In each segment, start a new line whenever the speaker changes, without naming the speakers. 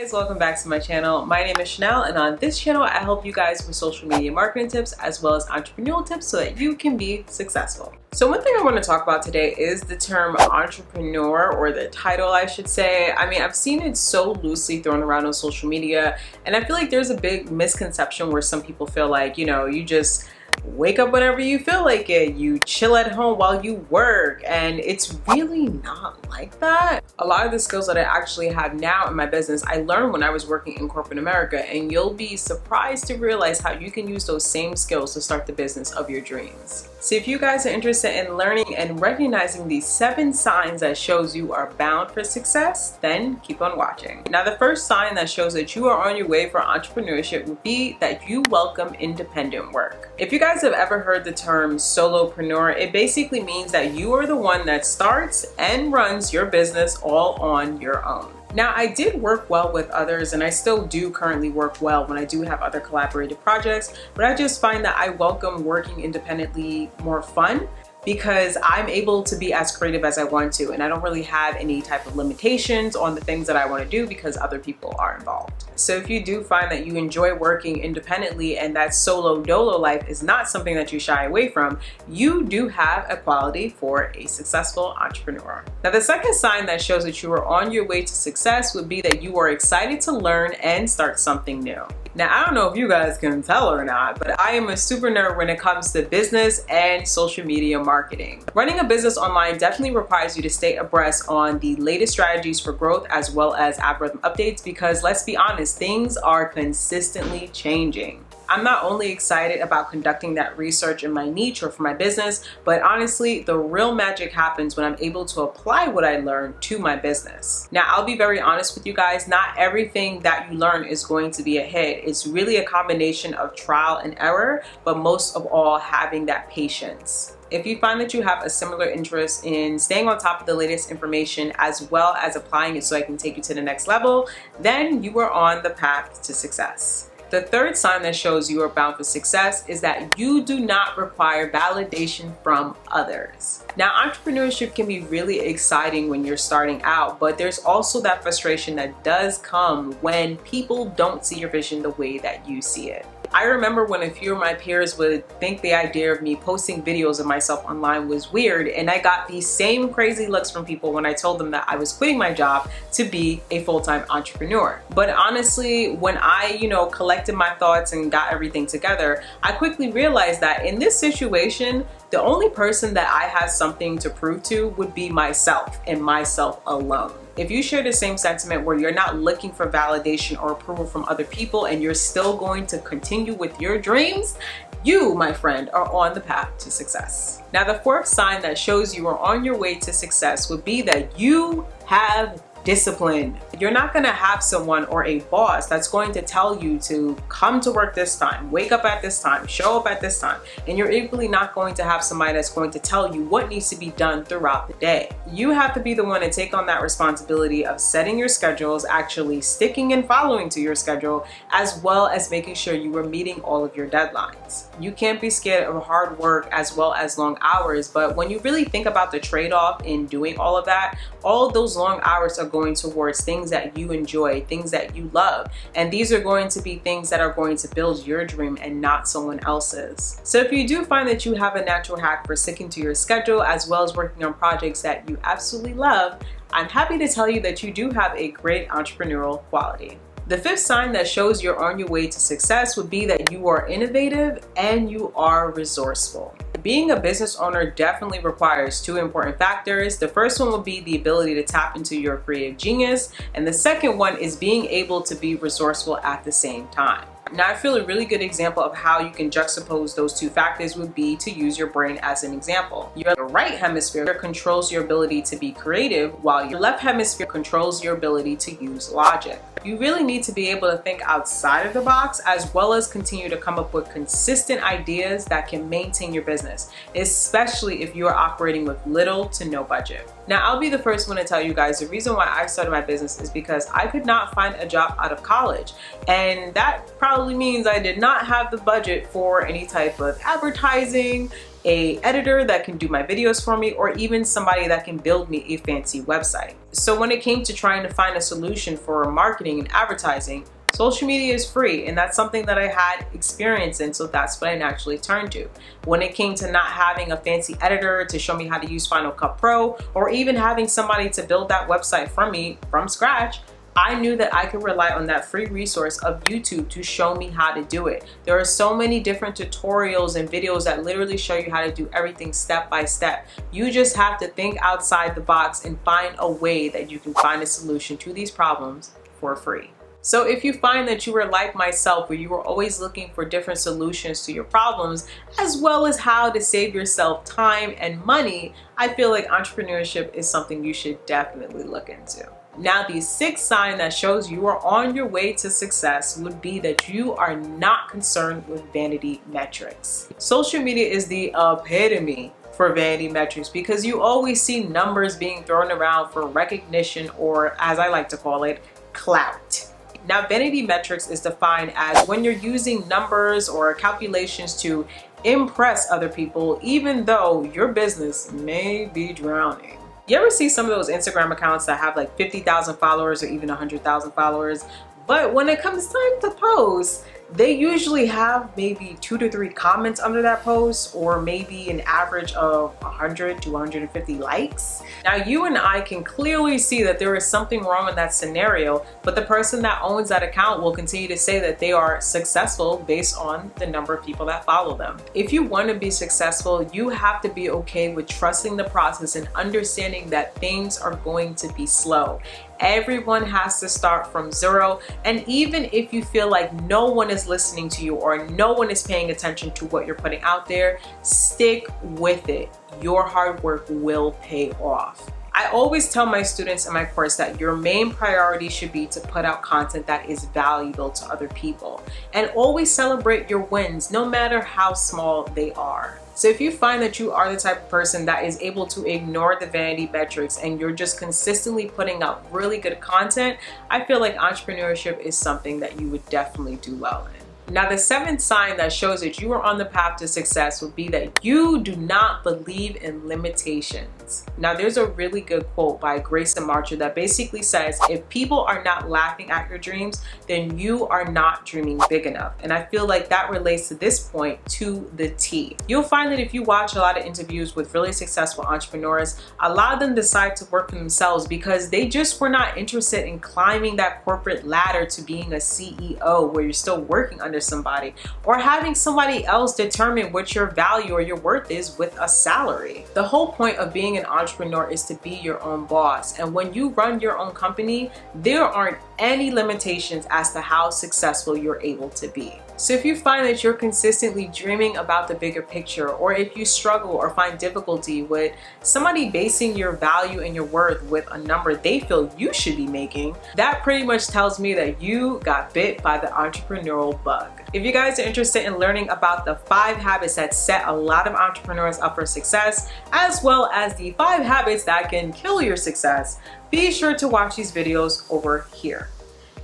Guys, welcome back to my channel. My name is Chanel, and on this channel I help you guys with social media marketing tips as well as entrepreneurial tips so that you can be successful. So one thing I want to talk about today is the term entrepreneur, or the title I should say. I mean, I've seen it so loosely thrown around on social media, and I feel like there's a big misconception where some people feel like, you know, you just wake up whenever you feel like it, you chill at home while you work, and it's really not like that. A lot of the skills that I actually have now in my business I learned when I was working in corporate America, and you'll be surprised to realize how you can use those same skills to start the business of your dreams. So if you guys are interested in learning and recognizing these 7 signs that shows you are bound for success, then keep on watching. Now, the first sign that shows that you are on your way for entrepreneurship would be that you welcome independent work. If you guys have ever heard the term solopreneur, it basically means that you are the one that starts and runs your business all on your own. Now, I did work well with others, and I still do currently work well when I do have other collaborative projects, but I just find that I welcome working independently more fun, because I'm able to be as creative as I want to, and I don't really have any type of limitations on the things that I want to do because other people are involved. So if you do find that you enjoy working independently and that solo dolo life is not something that you shy away from, you do have a quality for a successful entrepreneur. Now, the second sign that shows that you are on your way to success would be that you are excited to learn and start something new. Now, I don't know if you guys can tell or not, but I am a super nerd when it comes to business and social media marketing. Running a business online definitely requires you to stay abreast on the latest strategies for growth as well as algorithm updates, because let's be honest, things are consistently changing. I'm not only excited about conducting that research in my niche or for my business, but honestly, the real magic happens when I'm able to apply what I learned to my business. Now, I'll be very honest with you guys, not everything that you learn is going to be a hit. It's really a combination of trial and error, but most of all, having that patience. If you find that you have a similar interest in staying on top of the latest information as well as applying it so I can take you to the next level, then you are on the path to success. The third sign that shows you are bound for success is that you do not require validation from others. Now, entrepreneurship can be really exciting when you're starting out, but there's also that frustration that does come when people don't see your vision the way that you see it. I remember when a few of my peers would think the idea of me posting videos of myself online was weird, and I got these same crazy looks from people when I told them that I was quitting my job to be a full-time entrepreneur. But honestly, when I, collected my thoughts and got everything together, I quickly realized that in this situation, the only person that I had something to prove to would be myself and myself alone. If you share the same sentiment where you're not looking for validation or approval from other people and you're still going to continue with your dreams, you, my friend, are on the path to success. Now, the fourth sign that shows you are on your way to success would be that you have discipline. You're not going to have someone or a boss that's going to tell you to come to work this time, wake up at this time, show up at this time, and you're equally not going to have somebody that's going to tell you what needs to be done throughout the day. You have to be the one to take on that responsibility of setting your schedules, actually sticking and following to your schedule, as well as making sure you are meeting all of your deadlines. You can't be scared of hard work as well as long hours, but when you really think about the trade-off in doing all of that, all of those long hours are going towards things that you enjoy, things that you love. And these are going to be things that are going to build your dream and not someone else's. So if you do find that you have a natural hack for sticking to your schedule as well as working on projects that you absolutely love, I'm happy to tell you that you do have a great entrepreneurial quality. The fifth sign that shows you're on your way to success would be that you are innovative and you are resourceful. Being a business owner definitely requires 2 important factors. The first one will be the ability to tap into your creative genius, and the second one is being able to be resourceful at the same time. Now, I feel a really good example of how you can juxtapose those 2 factors would be to use your brain as an example. Your right hemisphere controls your ability to be creative, while your left hemisphere controls your ability to use logic. You really need to be able to think outside of the box as well as continue to come up with consistent ideas that can maintain your business, especially if you are operating with little to no budget. Now, I'll be the first one to tell you guys the reason why I started my business is because I could not find a job out of college, and that probably means I did not have the budget for any type of advertising, an editor that can do my videos for me, or even somebody that can build me a fancy website. So when it came to trying to find a solution for marketing and advertising, social media is free, and that's something that I had experience in, so that's what I naturally turned to. When it came to not having a fancy editor to show me how to use Final Cut Pro, or even having somebody to build that website for me from scratch, I knew that I could rely on that free resource of YouTube to show me how to do it. There are so many different tutorials and videos that literally show you how to do everything step by step. You just have to think outside the box and find a way that you can find a solution to these problems for free. So if you find that you were like myself, where you were always looking for different solutions to your problems, as well as how to save yourself time and money, I feel like entrepreneurship is something you should definitely look into. Now, the sixth sign that shows you are on your way to success would be that you are not concerned with vanity metrics. Social media is the epitome for vanity metrics, because you always see numbers being thrown around for recognition, or as I like to call it, clout. Now, vanity metrics is defined as when you're using numbers or calculations to impress other people, even though your business may be drowning. You ever see some of those Instagram accounts that have like 50,000 followers or even 100,000 followers, but when it comes time to post, they usually have maybe 2 to 3 comments under that post, or maybe an average of 100 to 150 likes. Now, you and I can clearly see that there is something wrong in that scenario, but the person that owns that account will continue to say that they are successful based on the number of people that follow them. If you want to be successful, you have to be okay with trusting the process and understanding that things are going to be slow. Everyone has to start from zero, and even if you feel like no one is listening to you or no one is paying attention to what you're putting out there, stick with it. Your hard work will pay off. I always tell my students in my course that your main priority should be to put out content that is valuable to other people, and always celebrate your wins, no matter how small they are. So if you find that you are the type of person that is able to ignore the vanity metrics and you're just consistently putting out really good content, I feel like entrepreneurship is something that you would definitely do well in. Now, the seventh sign that shows that you are on the path to success would be that you do not believe in limitations. Now, there's a really good quote by Grace and Marcher that basically says, if people are not laughing at your dreams, then you are not dreaming big enough. And I feel like that relates to this point to the T. You'll find that if you watch a lot of interviews with really successful entrepreneurs, a lot of them decide to work for themselves because they just were not interested in climbing that corporate ladder to being a CEO, where you're still working under somebody, or having somebody else determine what your value or your worth is with a salary. The whole point of being an entrepreneur is to be your own boss, and when you run your own company, there aren't any limitations as to how successful you're able to be. So if you find that you're consistently dreaming about the bigger picture, or if you struggle or find difficulty with somebody basing your value and your worth with a number they feel you should be making, that pretty much tells me that you got bit by the entrepreneurial bug. If you guys are interested in learning about the 5 habits that set a lot of entrepreneurs up for success, as well as the 5 habits that can kill your success, be sure to watch these videos over here.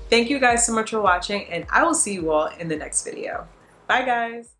Thank you guys so much for watching, and I will see you all in the next video. Bye guys.